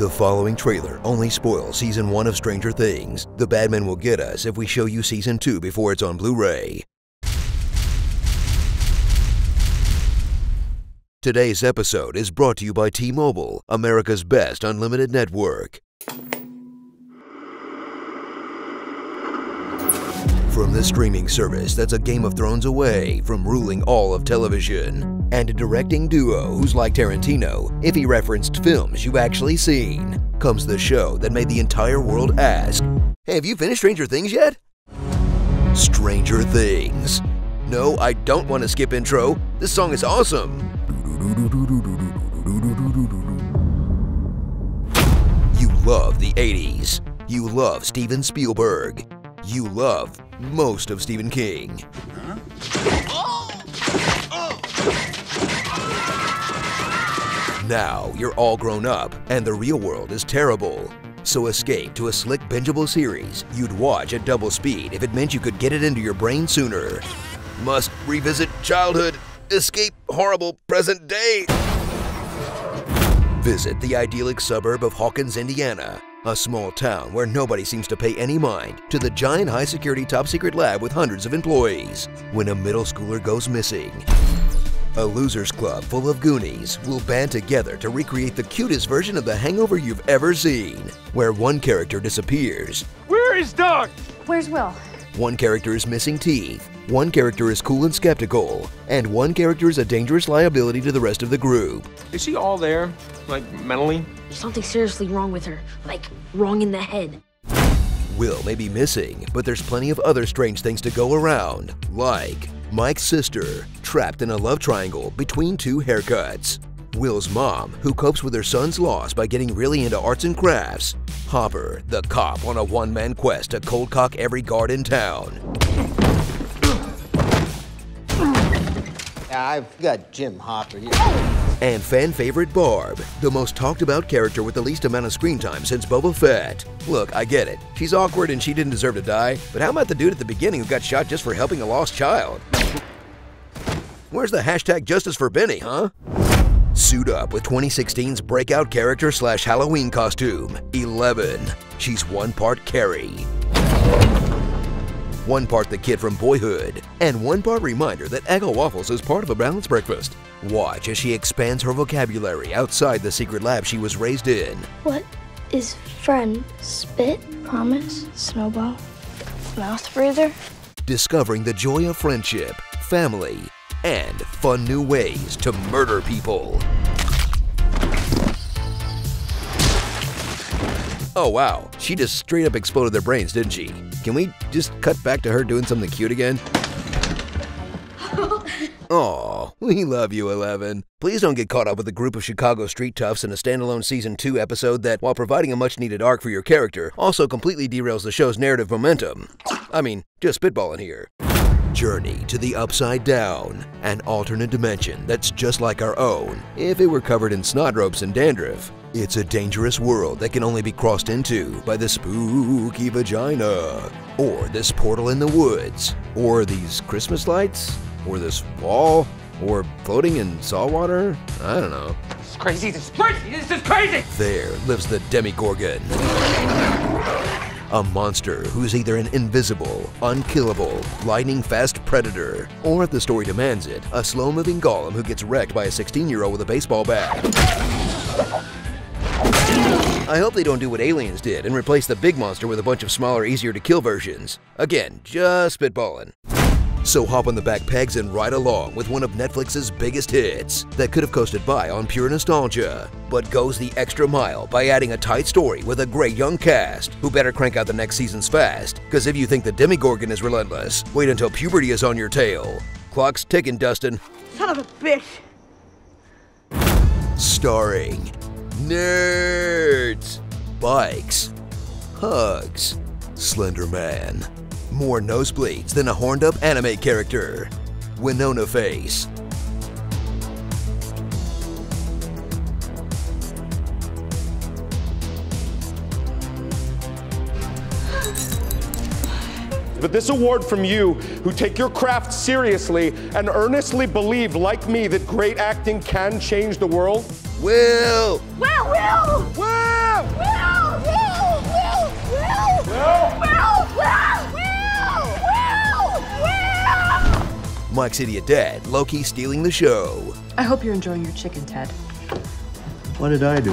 The following trailer only spoils Season 1 of Stranger Things. The bad men will get us if we show you Season 2 before it's on Blu-ray. Today's episode is brought to you by T-Mobile, America's best unlimited network. From the streaming service that's a Game of Thrones away from ruling all of television, and a directing duo who's like Tarantino if he referenced films you've actually seen, comes the show that made the entire world ask, "Hey, have you finished Stranger Things yet?" Stranger Things. No, I don't want to skip intro. This song is awesome. You love the 80s. You love Steven Spielberg. You love most of Stephen King. Now you're all grown up and the real world is terrible. So escape to a slick bingeable series you'd watch at double speed if it meant you could get it into your brain sooner. Must revisit childhood, escape horrible present day. Visit the idyllic suburb of Hawkins, Indiana, a small town where nobody seems to pay any mind to the giant high-security top-secret lab with hundreds of employees when a middle schooler goes missing. A losers club full of Goonies will band together to recreate the cutest version of The Hangover you've ever seen, where one character disappears. Where is Doug? Where's Will? One character is missing teeth, one character is cool and skeptical, and one character is a dangerous liability to the rest of the group. Is she all there? Like, mentally? There's something seriously wrong with her. Like, wrong in the head. Will may be missing, but there's plenty of other strange things to go around, like Mike's sister, trapped in a love triangle between two haircuts. Will's mom, who copes with her son's loss by getting really into arts and crafts. Hopper, the cop on a one-man quest to cold cock every guard in town. I've got Jim Hopper here. And fan favorite Barb, the most talked about character with the least amount of screen time since Boba Fett. Look, I get it. She's awkward and she didn't deserve to die, but how about the dude at the beginning who got shot just for helping a lost child? Where's the hashtag justice for Benny, huh? Suit up with 2016's breakout character / Halloween costume, Eleven. She's one part Carrie, one part the kid from Boyhood, and one part reminder that Eggo waffles is part of a balanced breakfast. Watch as she expands her vocabulary outside the secret lab she was raised in. What is friend? Spit? Promise? Snowball? Mouth breather? Discovering the joy of friendship, family, and fun new ways to murder people. Oh wow, she just straight up exploded their brains, didn't she? Can we just cut back to her doing something cute again? Aw, we love you, Eleven. Please don't get caught up with a group of Chicago street toughs in a standalone Season 2 episode that, while providing a much-needed arc for your character, also completely derails the show's narrative momentum. I mean, just spitballing here. Journey to the Upside Down, an alternate dimension that's just like our own if it were covered in snot ropes and dandruff. It's a dangerous world that can only be crossed into by the spooky vagina, or this portal in the woods, or these Christmas lights, or this wall, or floating in saltwater. I don't know. This is crazy. This is crazy. This is crazy. There lives the Demigorgon. A monster who's either an invisible, unkillable, lightning-fast predator, or if the story demands it, a slow-moving golem who gets wrecked by a 16-year-old with a baseball bat. I hope they don't do what Aliens did and replace the big monster with a bunch of smaller, easier-to-kill versions. Again, just spitballing. So hop on the back pegs and ride along with one of Netflix's biggest hits that could have coasted by on pure nostalgia, but goes the extra mile by adding a tight story with a great young cast who better crank out the next seasons fast, because if you think the Demigorgon is relentless, wait until puberty is on your tail. Clock's ticking, Dustin. Son of a bitch! Starring nerds, bikes, hugs, Slender Man, more nosebleeds than a horned-up anime character, Winona Face. But this award from you, who take your craft seriously and earnestly believe, like me, that great acting can change the world. Will! Will! Will! Mike's idiot dad, low-key stealing the show. I hope you're enjoying your chicken, Ted. What did I do?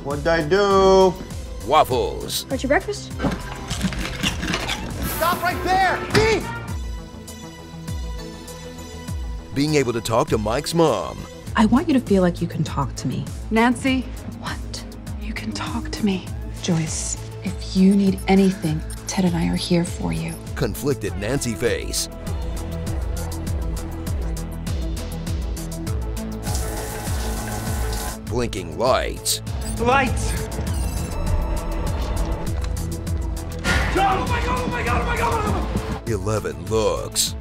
What'd I do? Waffles. What's your breakfast? Stop right there! Beef! Being able to talk to Mike's mom. I want you to feel like you can talk to me. Nancy, What? you can talk to me. Joyce, if you need anything, Ted and I are here for you. Conflicted Nancy face. Blinking lights. Lights! Oh my god, oh my god, oh my god, oh my god! 11 looks.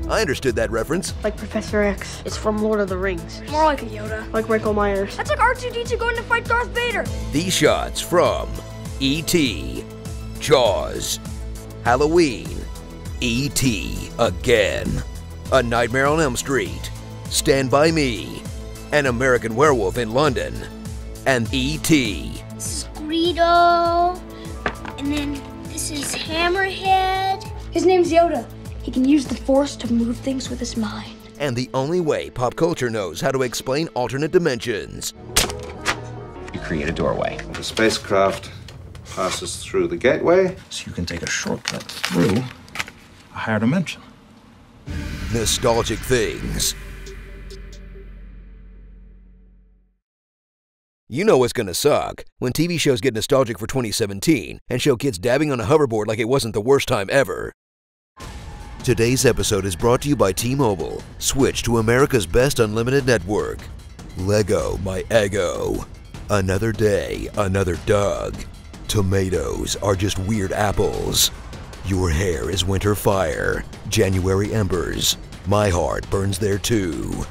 I understood that reference. Like Professor X. It's from Lord of the Rings. More like a Yoda. Like Michael Myers. That's like R2-D2 going to fight Darth Vader. These shots from E.T., Jaws, Halloween, E.T. again, A Nightmare on Elm Street, Stand By Me, An American Werewolf in London, and E.T. This is Greedo. And then this is Hammerhead. His name's Yoda. He can use the Force to move things with his mind. And the only way pop culture knows how to explain alternate dimensions. You create a doorway. The spacecraft passes through the gateway, so you can take a shortcut through a higher dimension. Nostalgic things. You know what's gonna suck when TV shows get nostalgic for 2017 and show kids dabbing on a hoverboard like it wasn't the worst time ever. Today's episode is brought to you by T-Mobile. Switch to America's best unlimited network. Lego My Eggo. Another day, another Doug. Tomatoes are just weird apples. Your hair is winter fire. January embers. My heart burns there too.